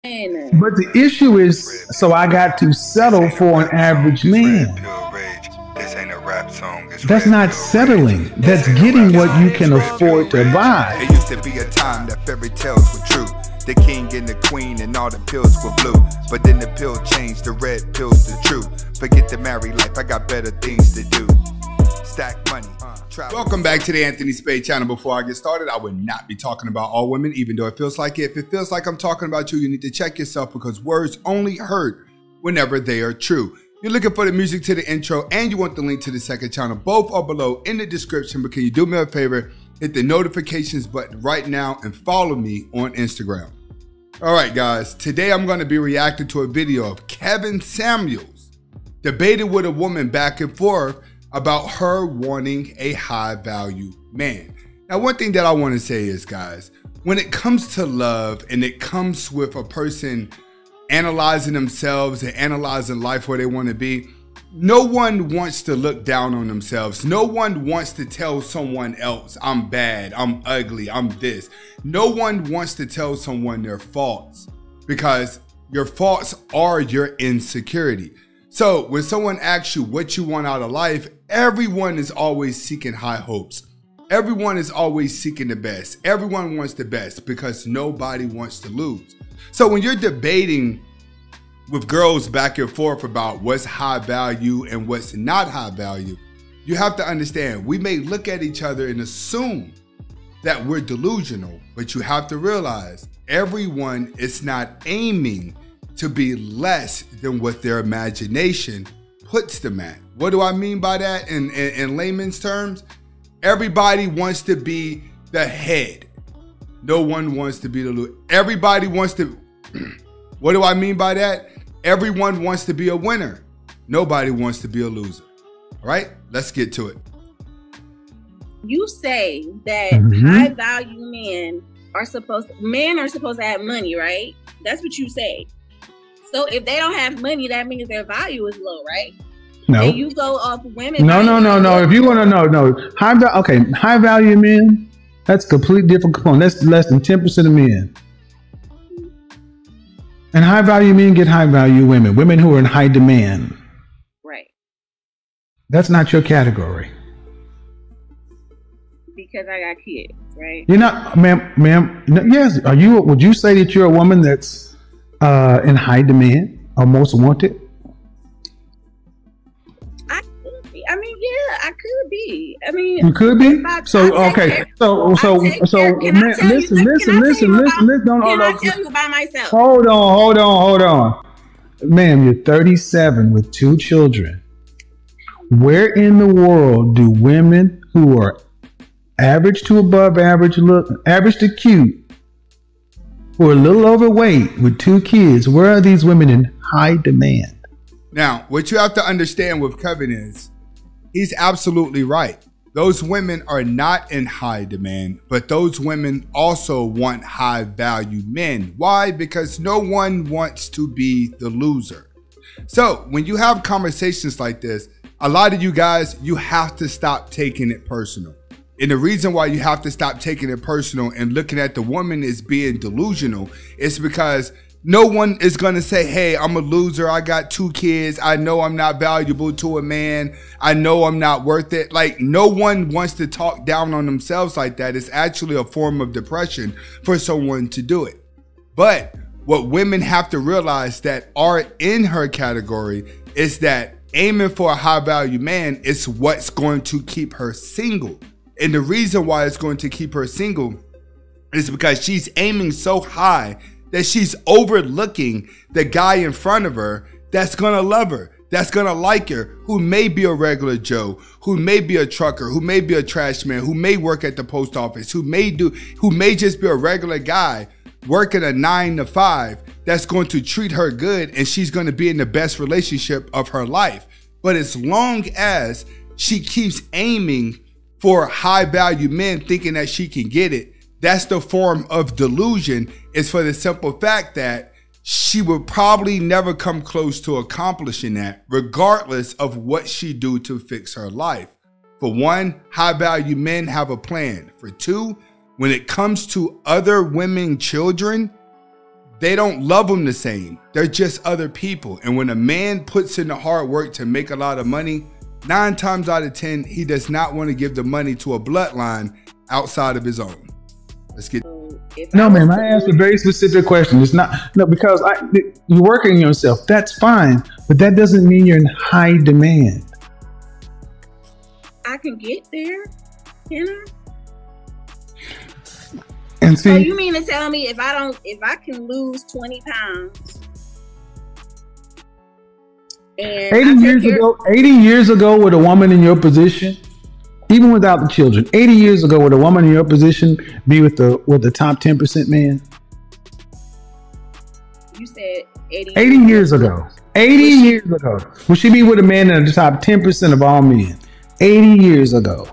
But the issue is, so I got to settle for an average man. That's not settling. That's getting what you can afford to buy. It used to be a time that fairy tales were true. The king and the queen and all the pills were blue. But then the pill changed, the red pill's the truth. Forget the married life, I got better things to do. Stack money. Welcome back to the Anthony Spade channel. Before I get started, I would not be talking about all women, even though it feels like it. If it feels like I'm talking about you, you need to check yourself, because words only hurt whenever they are true. You're looking for the music to the intro and you want the link to the second channel. Both are below in the description, but can you do me a favor? Hit the notifications button right now and follow me on Instagram. All right, guys, today I'm going to be reacting to a video of Kevin Samuels debating with a woman back and forth about her wanting a high value man. Now, one thing that I want to say is, guys, when it comes to love and it comes with a person analyzing themselves and analyzing life where they want to be, no one wants to look down on themselves. No one wants to tell someone else, I'm bad, I'm ugly, I'm this. No one wants to tell someone their faults, because your faults are your insecurity. So when someone asks you what you want out of life, everyone is always seeking high hopes. Everyone is always seeking the best. Everyone wants the best because nobody wants to lose. So when you're debating with girls back and forth about what's high value and what's not high value, you have to understand, we may look at each other and assume that we're delusional, but you have to realize everyone is not aiming to be less than what their imagination puts them at. What do I mean by that in layman's terms? Everybody wants to be the head. No one wants to be the loser. Everybody wants to, what do I mean by that? Everyone wants to be a winner. Nobody wants to be a loser. All right, let's get to it. You say that high value men are supposed to have money, right? That's what you say. So if they don't have money, that means their value is low, right? No. And you go off women. No. If you want to know, no. High value men, that's a completely different component. That's less than 10% of men. And high value men get high value women. Women who are in high demand. Right. That's not your category. Because I got kids, right? You're not, ma'am. Yes. Would you say that you're a woman that's in high demand or most wanted? I could be. I mean, yeah, I could be. I mean, you could be. So okay. So man, listen. Don't hold on. Can I tell you about myself? Hold on. Ma'am, you're 37 with 2 children. Where in the world do women who are average to above average, average to cute, who are a little overweight with 2 kids, where are these women in high demand? Now, what you have to understand with Kevin is, he's absolutely right. Those women are not in high demand, but those women also want high value men. Why? Because no one wants to be the loser. So when you have conversations like this, a lot of you guys, you have to stop taking it personal. And the reason why you have to stop taking it personal and looking at the woman as being delusional is because no one is going to say, hey, I'm a loser. I got 2 kids. I know I'm not valuable to a man. I know I'm not worth it. Like, no one wants to talk down on themselves like that. It's actually a form of depression for someone to do it. But what women have to realize that are in her category is that aiming for a high value man is what's going to keep her single. And the reason why it's going to keep her single is because she's aiming so high that she's overlooking the guy in front of her that's gonna love her, that's gonna like her, who may be a regular Joe, who may be a trucker, who may be a trash man, who may work at the post office, who may just be a regular guy working a 9 to 5 that's going to treat her good, and she's gonna be in the best relationship of her life. But as long as she keeps aiming for high value men thinking that she can get it, that's the form of delusion. Is for the simple fact that she would probably never come close to accomplishing that, regardless of what she do to fix her life. For one, high value men have a plan. For two, when it comes to other women, children, they don't love them the same. They're just other people. And when a man puts in the hard work to make a lot of money, 9 times out of 10, he does not want to give the money to a bloodline outside of his own. Let's get. No, ma'am. I asked a very specific question. It's not because you're working on yourself. That's fine, but that doesn't mean you're in high demand. I can get there, can I? And see, so you mean to tell me if I can lose 20 pounds and 80 years ago with a woman in your position, even without the children, 80 years ago would a woman in your position be with the top 10% man? You said 80 years ago. 80 years ago. Would she be with a man in the top 10% of all men? 80 years ago.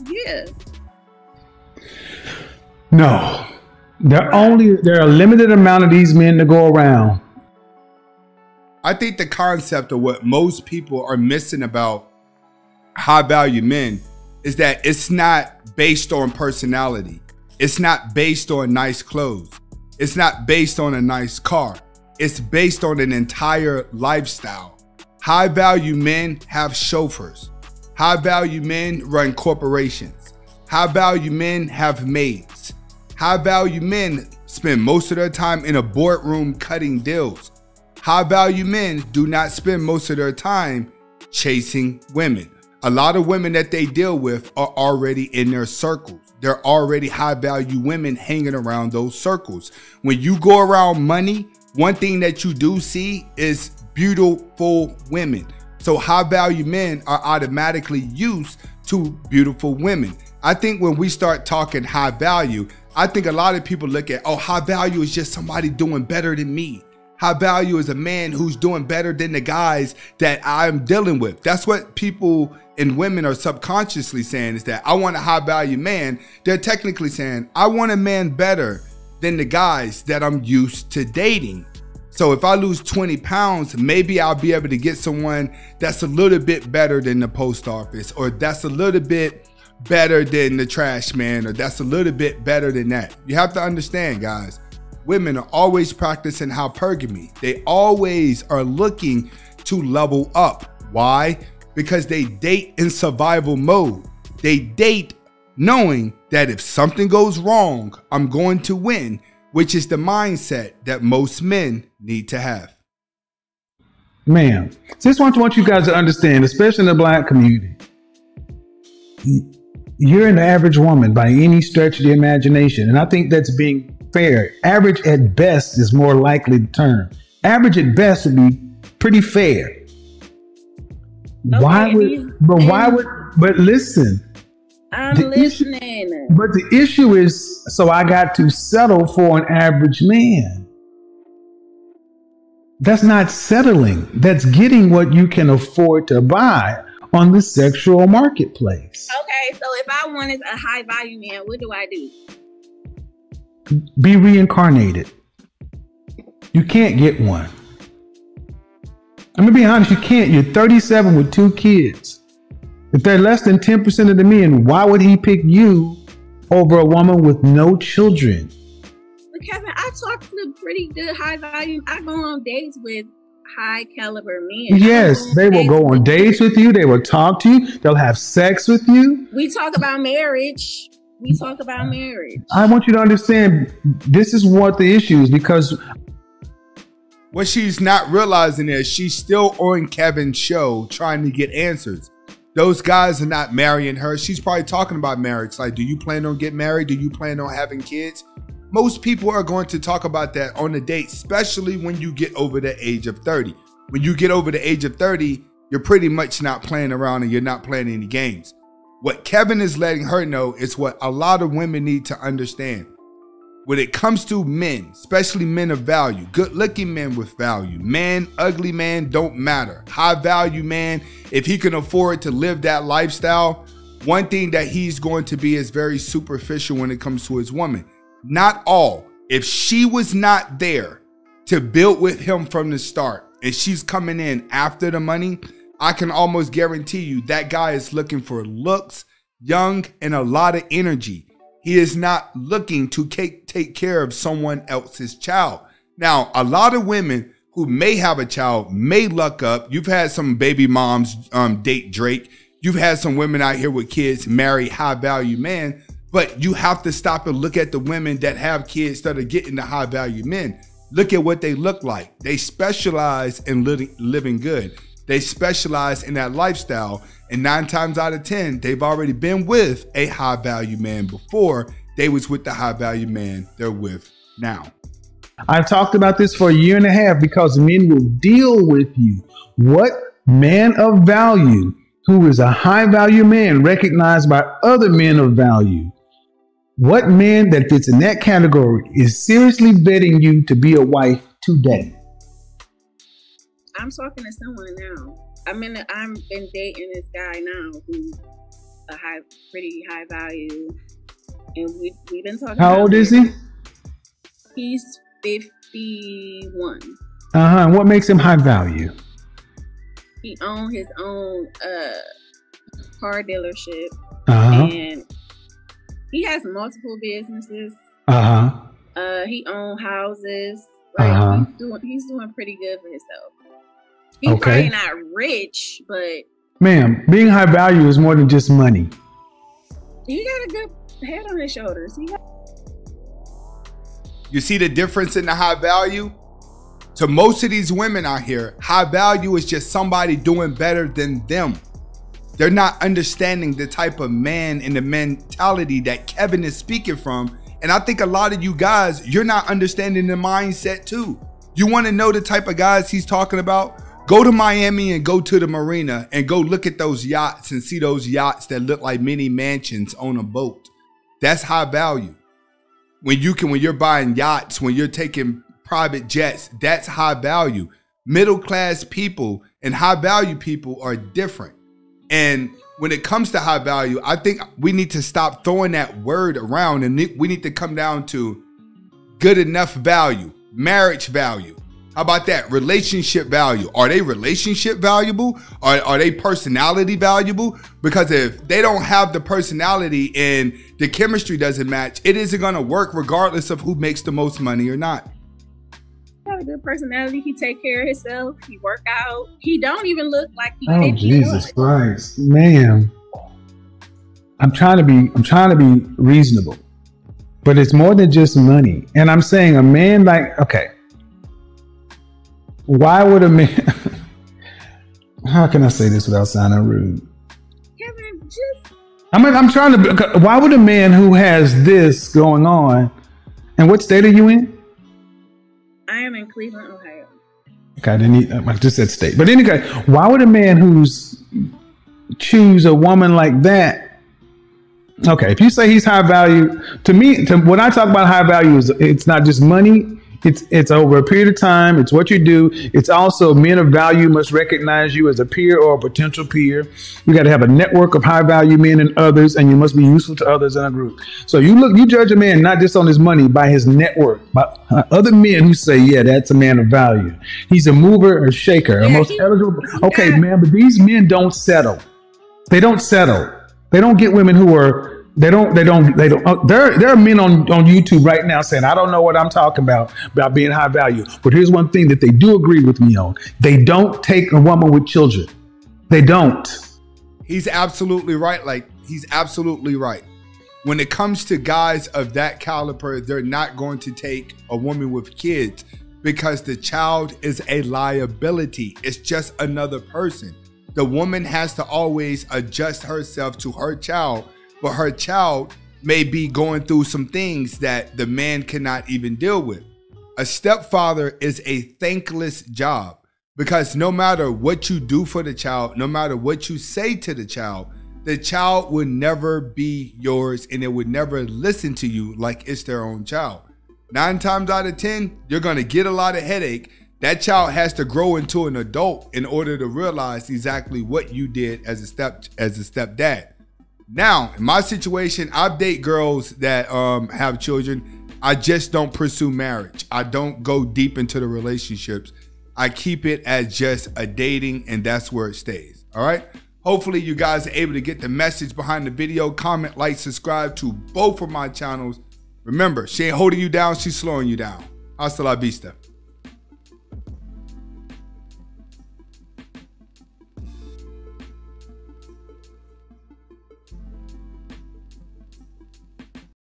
Yeah. No. There are a limited amount of these men to go around. I think the concept of what most people are missing about high value men is that it's not based on personality. It's not based on nice clothes. It's not based on a nice car. It's based on an entire lifestyle. High value men have chauffeurs. High value men run corporations. High value men have maids. High value men spend most of their time in a boardroom cutting deals. High value men do not spend most of their time chasing women. A lot of women that they deal with are already in their circles. They're already high value women hanging around those circles. When you go around money, one thing that you do see is beautiful women. So high value men are automatically used to beautiful women. I think when we start talking high value, I think a lot of people look at, oh, high value is just somebody doing better than me. High value is a man who's doing better than the guys that I'm dealing with. That's what people and women are subconsciously saying, is that I want a high value man. They're technically saying, I want a man better than the guys that I'm used to dating. So if I lose 20 pounds, maybe I'll be able to get someone that's a little bit better than the post office, or that's a little bit better than the trash man, or that's a little bit better than that. You have to understand, guys, women are always practicing hypergamy. They always are looking to level up. Why? Because they date in survival mode. They date knowing that if something goes wrong, I'm going to win, which is the mindset that most men need to have. Ma'am, just want you guys to understand, especially in the Black community, you're an average woman by any stretch of the imagination. And I think that's being fair. Average at best is more likely the term. Average at best would be pretty fair. Okay, but listen. I'm listening. But the issue is, so I got to settle for an average man. That's not settling. That's getting what you can afford to buy on the sexual marketplace. Okay, so if I wanted a high value man, what do I do? Be reincarnated. You can't get one. I'm gonna be honest, you can't. You're 37 with 2 kids. If they're less than 10% of the men, why would he pick you over a woman with no children? But Kevin, I talk to pretty good high value. I go on dates with high caliber men. Yes, they will go on dates with you. They will talk to you. They'll have sex with you. We talk about marriage. I want you to understand, this is what the issue is, because what she's not realizing is she's still on Kevin's show trying to get answers. Those guys are not marrying her. She's probably talking about marriage. Like, do you plan on getting married? Do you plan on having kids? Most people are going to talk about that on a date, especially when you get over the age of 30. When you get over the age of 30, you're pretty much not playing around and you're not playing any games. What Kevin is letting her know is what a lot of women need to understand. When it comes to men, especially men of value, good-looking men with value, man, ugly man, don't matter. High-value man, if he can afford to live that lifestyle, one thing that he's going to be is very superficial when it comes to his woman. Not all. If she was not there to build with him from the start and she's coming in after the money, I can almost guarantee you that guy is looking for looks, young, and a lot of energy. He is not looking to take take care of someone else's child. Now, a lot of women who may have a child may luck up. You've had some baby moms date Drake. You've had some women out here with kids marry high-value men. But you have to stop and look at the women that have kids that are getting the high-value men. Look at what they look like. They specialize in living good. They specialize in that lifestyle. And 9 times out of 10, they've already been with a high-value man before they was with the high-value man they're with now. I've talked about this for a year and a half because men will deal with you. What man of value who is a high-value man recognized by other men of value? What man that fits in that category is seriously vetting you to be a wife today? I'm talking to someone now. I've been dating this guy now who's pretty high value, and we've been talking. How old is he? He's 51. And what makes him high value? He owns his own car dealership, and he has multiple businesses. He owns houses. Right? He's doing pretty good for himself. He's probably not rich, but ma'am, being high value is more than just money. He got a good head on his shoulders. You see the difference in the high value? To most of these women out here, high value is just somebody doing better than them. They're not understanding the type of man and the mentality that Kevin is speaking from. And I think a lot of you guys, you're not understanding the mindset too. You want to know the type of guys he's talking about? Go to Miami and go to the marina and go look at those yachts and see those yachts that look like mini mansions on a boat. That's high value. When you're buying yachts, when you're taking private jets, that's high value. Middle class people and high value people are different. And when it comes to high value, I think we need to stop throwing that word around, and we need to come down to good enough value, marriage value. How about that? Relationship value. Are they relationship valuable? Are they personality valuable? Because if they don't have the personality and the chemistry doesn't match, it isn't going to work regardless of who makes the most money or not. He has a good personality. He take care of himself. He work out. He don't even look like he. Oh, Jesus Christ, man! I'm trying to be reasonable, but it's more than just money. And I'm saying a man like, okay, why would a man? How can I say this without sounding rude? Kevin, just. I'm trying to. Why would a man who has this going on, and what state are you in? I am in Cleveland, Ohio. Okay, I just said state. But anyway, why would a man who's choose a woman like that? Okay, if you say he's high value, to me, when I talk about high value, it's not just money. It's over a period of time. It's what you do. It's also men of value must recognize you as a peer or a potential peer. You got to have a network of high value men and others, and you must be useful to others in a group. So you judge a man not just on his money, by his network, by other men who say, yeah, that's a man of value. He's a mover or shaker, a most eligible. Okay, man, but these men don't settle. They don't settle. They don't get women who are. There are men on YouTube right now saying, I don't know what I'm talking about being high value. But here's one thing that they do agree with me on. They don't take a woman with children. They don't. He's absolutely right. He's absolutely right. When it comes to guys of that caliber, they're not going to take a woman with kids because the child is a liability. It's just another person. The woman has to always adjust herself to her child. But her child may be going through some things that the man cannot even deal with. A stepfather is a thankless job because no matter what you do for the child, no matter what you say to the child will never be yours and it would never listen to you like it's their own child. 9 times out of 10, you're going to get a lot of headache. That child has to grow into an adult in order to realize exactly what you did as a stepdad. Now, in my situation, I date girls that have children. I just don't pursue marriage. I don't go deep into the relationships. I keep it as just a dating, and that's where it stays. All right? Hopefully, you guys are able to get the message behind the video. Comment, like, subscribe to both of my channels. Remember, she ain't holding you down, she's slowing you down. Hasta la vista.